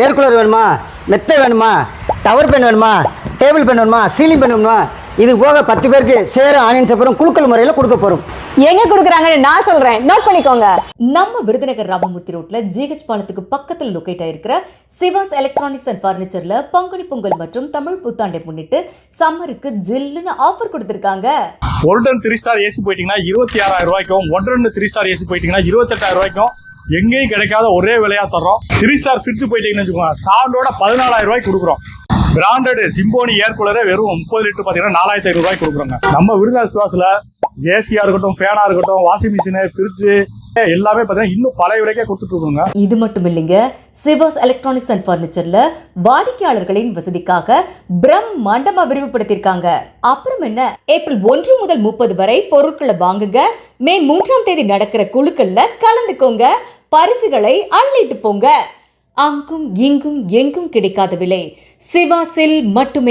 Air cooler வேணுமா, மெத்தை வேணுமா, டவர் பென் வேணுமா, டேபிள் பென் வேணுமா, சீலிங் பென் வேணுமா, இது போக 10 பேருக்கு சேர ஆனியன் சப்பரம் குலுக்கல் முறையில் கொடுக்க போறோம். எங்க கொடுக்குறாங்கன்னு நான் சொல்றேன், நோட் பண்ணிக்கோங்க. நம்ம விருதுநகர் ராமமூர்த்தி ரோட்ல ஜிஹெச் பாலத்துக்கு பக்கத்தில் லொகேட் ஆயிருக்கிற சிவாஸ் எலக்ட்ரானிக்ஸ் அண்ட் பர்னிச்சர்ல பங்குனி பொங்கல் மற்றும் தமிழ் புத்தாண்டை முன்னிட்டு சம்மருக்கு ஜில்லுன்னு ஆஃபர் கொடுத்திருக்காங்க. ஒரு டன் 3 ஸ்டார் ஏசி போயிட்டீங்கன்னா 26,000 ரூபாய்க்கும், 1 டன் 3 ஸ்டார் ஏசி போயிட்டீங்கன்னா 28,000 ரூபாய்க்கும் எங்கேயும் கிடைக்காத ஒரே விலையா தர்றோம். 3 ஸ்டார் ஃப்ரிட்ஜ் போயிட்டீங்கன்னு வச்சுக்கோங்க, ஸ்டாண்டோட 14,000 ரூபாய்க்கு கொடுக்குறோம். பிராண்டட் சிம்போனி ஏர் கூலரே வெறும் 30 லிட்டர் பாத்தீங்கன்னா 4,500 ரூபாய்க்கு கொடுக்குறோங்க. நம்ம விருதுநகர் சிவாஸ்ல ஏசியா இருக்கட்டும், ஃபேனா இருக்கட்டும், வாஷிங் மிஷின், ஃப்ரிட்ஜ் எல்லாமே பாத்தீங்கன்னா இன்னும் பழைய விலைக்கே கொடுத்துட்டு இருக்கோங்க. இது மட்டும் இல்லைங்க, சிவாஸ் எலக்ட்ரானிக்ஸ் அண்ட் பர்னிச்சர்ல வாடிக்கையாளர்களின் வசதிக்காக பிரம்மாண்டமா விரிவுபடுத்தியிருக்காங்க. அப்புறம் என்ன, ஏப்ரல் 1 முதல் 30 வரை பொருட்களை வாங்குங்க. மே 3ஆம் தேதி நடக்கிற குழுக்கள்ல கலந்துக்கோங்க. பரிசுகளை அள்ளிட்டு போங்க. அங்கும் இங்கும் எங்கும் கிடைக்காத விலை சிவாஸில் மட்டுமே.